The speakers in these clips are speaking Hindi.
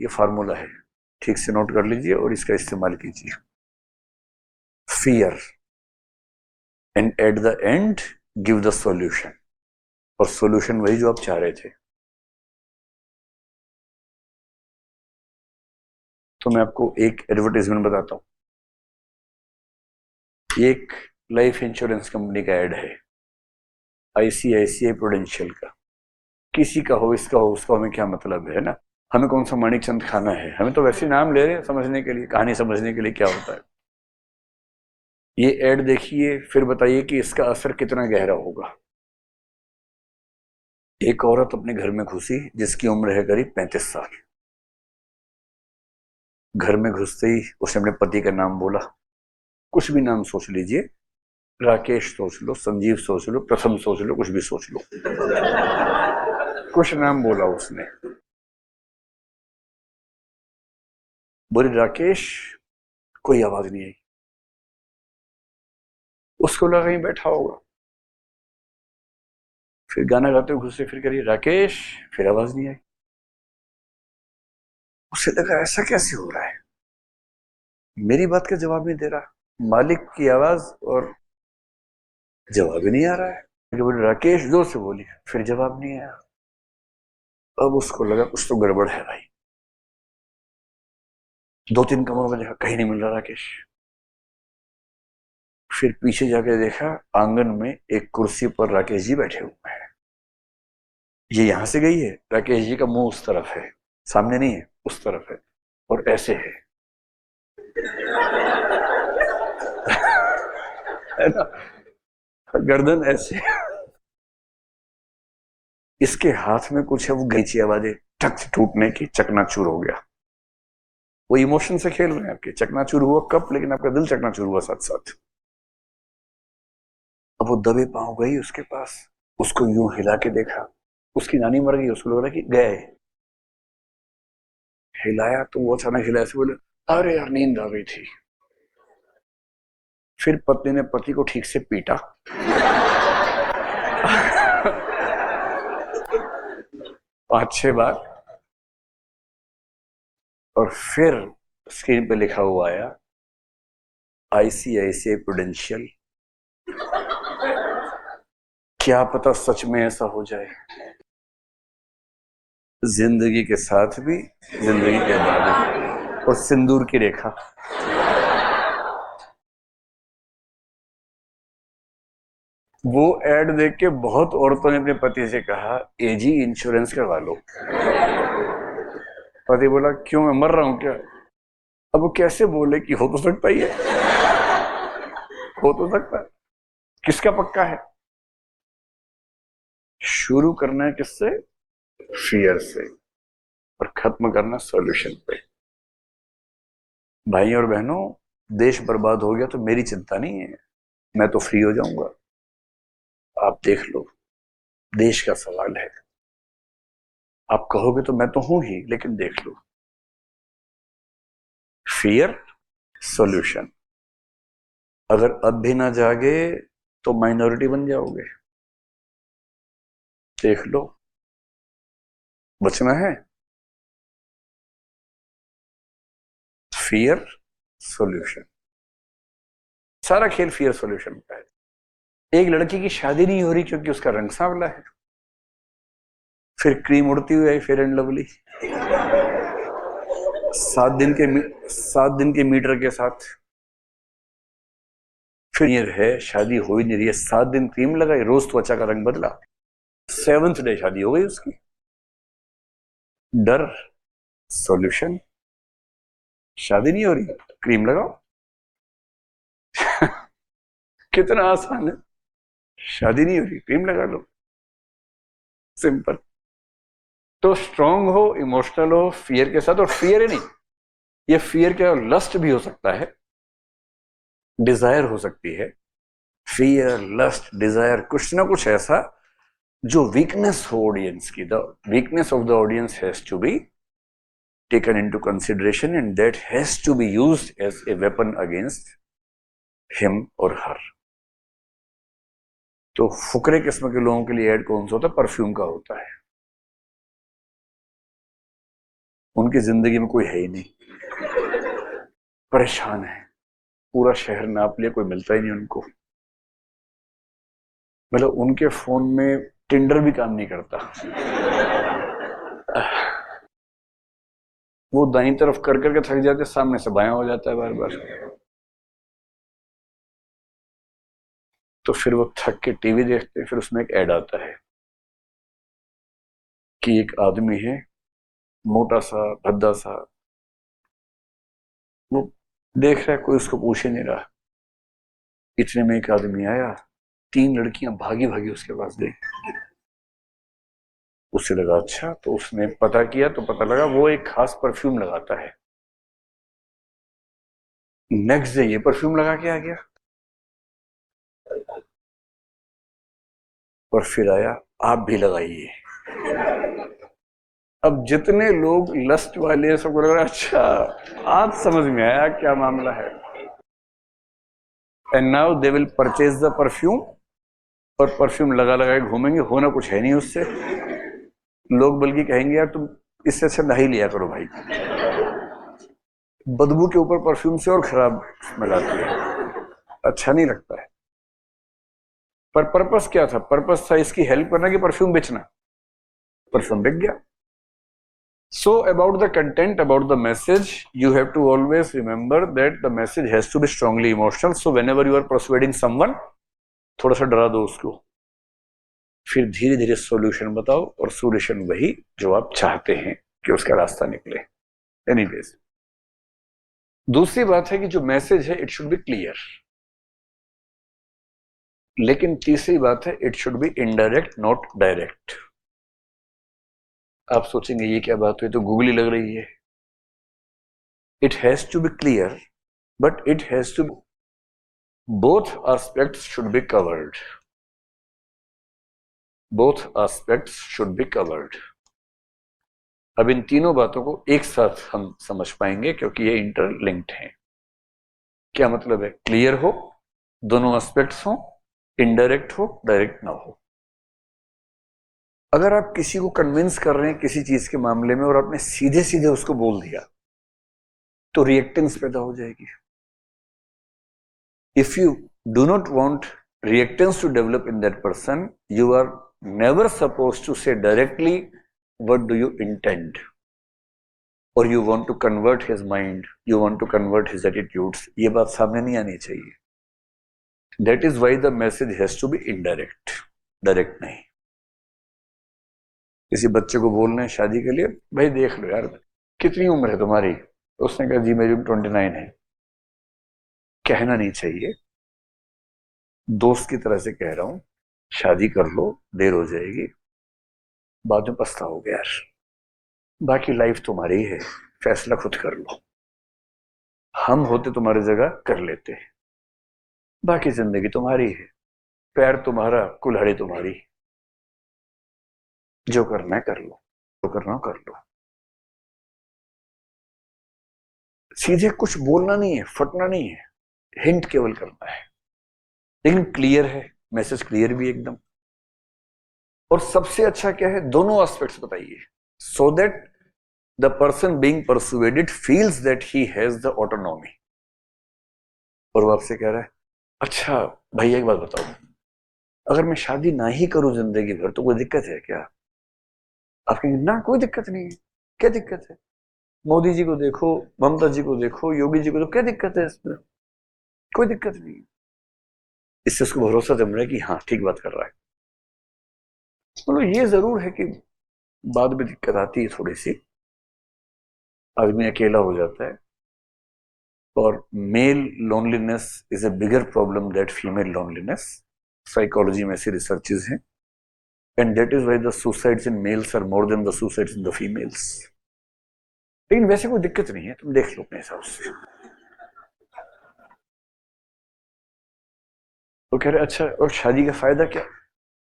ये फार्मूला है, ठीक से नोट कर लीजिए और इसका इस्तेमाल कीजिए। Fear and at the end give the solution, और सॉल्यूशन वही जो आप चाह रहे थे। तो मैं आपको एक एडवर्टाइजमेंट बताता हूं। एक लाइफ इंश्योरेंस कंपनी का एड है, आईसीआईसीआई प्रूडेंशियल का। किसी का हो, इसका हो, उसका, हमें क्या मतलब है ना। हमें कौन सा माणिकचंद खाना है, हमें तो वैसे नाम ले रहे हैं समझने के लिए, कहानी समझने के लिए क्या होता है। ये एड देखिए, फिर बताइए कि इसका असर कितना गहरा होगा। एक औरत अपने घर में घुसी जिसकी उम्र है करीब 35 साल। घर में घुसते ही उसने अपने पति का नाम बोला। कुछ भी नाम सोच लीजिए, राकेश सोच लो, संजीव सोच लो, प्रथम सोच लो, कुछ भी सोच लो। कुछ नाम बोला उसने, बोले राकेश, कोई आवाज नहीं आई। उसको लगा कहीं बैठा होगा। फिर गाना गाते हुए घुसे, फिर करिए राकेश, फिर आवाज नहीं आई। उसे लगा ऐसा कैसे हो रहा है, मेरी बात का जवाब नहीं दे रहा, मालिक की आवाज और जवाब ही नहीं आ रहा है। बोले राकेश, जोर से बोली, फिर जवाब नहीं आया। अब उसको लगा कुछ तो गड़बड़ है भाई। 2-3 कमरों में देखा, कहीं नहीं मिल रहा राकेश। फिर पीछे जाके देखा, आंगन में एक कुर्सी पर राकेश जी बैठे हुए हैं। ये यहां से गई है, राकेश जी का मुंह उस तरफ है, सामने नहीं है, उस तरफ है, और ऐसे है है ना, गर्दन ऐसे। इसके हाथ में कुछ है, वो गईची आवाजें ठक से टूटने की, चकनाचूर हो गया। वो इमोशन से खेल रहे हैं आपके, चकनाचूर हुआ कप, लेकिन आपका दिल चकनाचूर हुआ साथ साथ। अब वो दबे पांव गई उसके पास, उसको यूं हिला के देखा। उसकी नानी मर गई, उसको लग रहा कि गए। हिलाया तो वो अचानक हिलाया से बोले, अरे यार नींद आ गई थी। फिर पत्नी ने पति को ठीक से पीटा 5-6 बार, और फिर स्क्रीन पे लिखा हुआ आया, आईसीआईसीआई प्रूडेंशियल, क्या पता सच में ऐसा हो जाए। जिंदगी के साथ भी, जिंदगी के बाद भी, और सिंदूर की रेखा। वो एड देख के बहुत औरतों ने अपने पति से कहा, एजी इंश्योरेंस करवा लो। पति बोला, क्यों, मैं मर रहा हूं क्या। अब वो कैसे बोले कि हो तो सकता ही है, हो तो सकता है, किसका पक्का है। शुरू करना है किससे, फियर से, और खत्म करना सॉल्यूशन पे। भाई और बहनों, देश बर्बाद हो गया तो मेरी चिंता नहीं है, मैं तो फ्री हो जाऊंगा। आप देख लो, देश का सवाल है। आप कहोगे तो मैं तो हूं ही, लेकिन देख लो, फियर, सॉल्यूशन। अगर अब भी ना जागे तो माइनॉरिटी बन जाओगे। देख लो, बचना है। फियर, सॉल्यूशन, सारा खेल फियर सॉल्यूशन का है। एक लड़की की शादी नहीं हो रही क्योंकि उसका रंग सांवला है, फिर क्रीम उड़ती हुई आई, फेयर एंड लवली, 7 दिन के मीटर के साथ। फिर ये है, शादी हो ही नहीं रही है, 7 दिन क्रीम लगाई, रोज त्वचा का रंग बदला, 7th डे शादी हो गई उसकी। डर, सॉल्यूशन, शादी नहीं हो रही, क्रीम लगाओ। कितना आसान है, शादी नहीं हो रही, क्रीम लगा लो, सिंपल। तो स्ट्रांग हो, इमोशनल हो, फियर के साथ। और फियर ही नहीं, ये फियर क्या, लस्ट भी हो सकता है, डिजायर हो सकती है। फियर, लस्ट, डिजायर, कुछ ना कुछ ऐसा जो वीकनेस हो ऑडियंस की, the weakness of the audience has to be taken into consideration and that has to be used as a weapon against him or her. तो फुकरे किस्म के लोगों के लिए ऐड कौन सा होता है, परफ्यूम का होता है। उनकी जिंदगी में कोई है ही नहीं, परेशान है, पूरा शहर नाप लिया, कोई मिलता ही नहीं उनको। मतलब उनके फोन में टिंडर भी काम नहीं करता। वो दाईं तरफ कर करके थक जाते, सामने से बायां हो जाता है बार बार। तो फिर वो थक के टीवी देखते, फिर उसमें एक ऐड आता है कि एक आदमी है, मोटा सा भद्दा सा, वो देख रहा है, कोई उसको पूछ ही नहीं रहा। इतने में एक आदमी आया, 3 लड़कियां भागी भागी उसके पास गई। उससे लगा अच्छा, तो उसने पता किया तो पता लगा वो एक खास परफ्यूम लगाता है। नेक्स्ट डे ये परफ्यूम लगा के आ गया, और फिर आया आप भी लगाइए। अब जितने लोग लस्ट वाले हैं सबको लग रहा है अच्छा आज समझ में आया क्या मामला है। And now they will purchase the perfume, और परफ्यूम लगा लगा के घूमेंगे, होना कुछ है नहीं उससे। लोग बल्कि कहेंगे यार तुम इससे अच्छा नहीं लिया करो भाई, बदबू के ऊपर परफ्यूम से और खराब स्मेल आती है, अच्छा नहीं लगता है। पर पर्पस क्या था? पर्पस था इसकी हेल्प करना कि परफ्यूम बेचना। परफ्यूम बिक गया। So about the content, about the message, you have to always remember that the message has to be strongly emotional. So whenever you are persuading someone, थोड़ा सा डरा दो उसको, फिर धीरे धीरे सॉल्यूशन बताओ, और सॉल्यूशन वही जो आप चाहते हैं कि उसका रास्ता निकले। एनीवेज, दूसरी बात है कि जो मैसेज है इट शुड बी क्लियर। लेकिन तीसरी बात है it should be indirect not direct. आप सोचेंगे ये क्या बात हुई, तो गूगली लग रही है। It has to be clear, but it has to, both aspects should be covered, both aspects should be covered। अब इन तीनों बातों को एक साथ हम समझ पाएंगे क्योंकि ये इंटरलिंक्ड हैं। क्या मतलब है? क्लियर हो, दोनों एस्पेक्ट्स हो, इनडायरेक्ट हो, डायरेक्ट ना हो। अगर आप किसी को कन्विंस कर रहे हैं किसी चीज के मामले में और आपने सीधे सीधे उसको बोल दिया तो रिएक्टेंस पैदा हो जाएगी। If you do not want reactance to develop in that person, you are never supposed to say directly what do you intend, or you want to convert his mind, you want to convert his attitudes। ये बात सामने नहीं आनी चाहिए। That is why the message has to be indirect, direct नहीं। किसी बच्चे को बोलना है शादी के लिए, भाई देख लो यार कितनी उम्र है तुम्हारी, तो उसने कहा जी मेरी 29 है। कहना नहीं चाहिए, दोस्त की तरह से कह रहा हूं, शादी कर लो, देर हो जाएगी, बाद में पछताओगे यार। बाकी लाइफ तुम्हारी है, फैसला खुद कर लो, हम होते तुम्हारी जगह कर लेते, बाकी जिंदगी तुम्हारी है, पैर तुम्हारा, कुल्हाड़ी तुम्हारी, जो करना है कर लो, जो करना कर लो। सीधे कुछ बोलना नहीं है, फटना नहीं है, हिंट केवल करना है, लेकिन क्लियर है, मैसेज क्लियर भी एकदम। और सबसे अच्छा क्या है, दोनों एस्पेक्ट्स बताइए, so that the person being persuaded feels that he has the autonomy. और वो आपसे कह रहा है अच्छा भैया एक बात बताओ, अगर मैं शादी ना ही करूं जिंदगी भर तो कोई दिक्कत है क्या? आप कहेंगे ना कोई दिक्कत नहीं है। क्या दिक्कत है? मोदी जी को देखो, ममता जी को देखो, योगी जी को देखो, क्या दिक्कत है इसमें? कोई दिक्कत नहीं है। इससे उसको भरोसा जम रहा है कि हाँ ठीक बात कर रहा है। मतलब ये जरूर है कि बाद में दिक्कत आती है थोड़ी सी, आदमी अकेला हो जाता है, और male loneliness is a bigger problem that female loneliness. Psychology में ऐसी रिसर्चेज हैं, and that is why the suicides in males are more than the suicides in the females. लेकिन वैसे कोई दिक्कत नहीं है, तुम देख लो अपने हिसाब से। तो कह रहे अच्छा और शादी का फायदा क्या?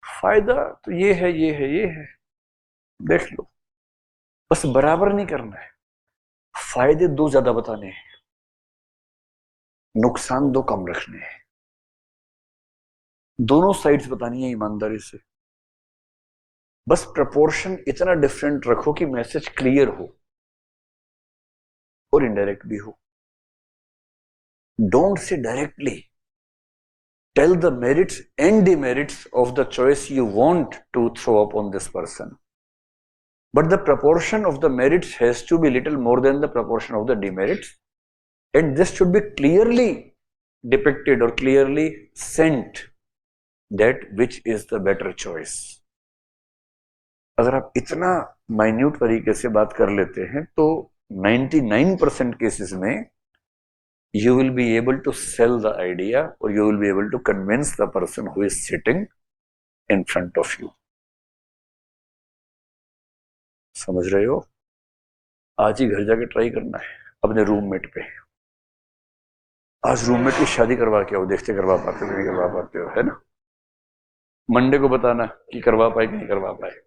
फायदा तो ये है, ये है, ये है, देख लो, बस बराबर नहीं करना है। फायदे 2 ज्यादा बताने हैं, नुकसान 2 कम रखने हैं, दोनों साइड्स बतानी है ईमानदारी से। बस प्रपोर्शन इतना डिफरेंट रखो कि मैसेज क्लियर हो। और इनडायरेक्ट भी हो. Don't say directly. Tell the merits and demerits of the choice you want to throw upon this person. But the proportion of the merits has to be little more than the proportion of the demerits. And this should be clearly depicted or clearly sent that which is the better choice. अगर आप इतना माइन्यूट तरीके से बात कर लेते हैं तो 99% केसेस में you will be able to sell the idea or you will be able to convince the person who is sitting in front of you. समझ रहे हो? आज ही घर जाके ट्राई करना है अपने रूममेट पे. आज रूममेट की शादी करवा के आओ, देखते करवा पाते हो नहीं करवा पाते हो, है ना. मंडे को बताना कि करवा पाए कि नहीं करवा पाए.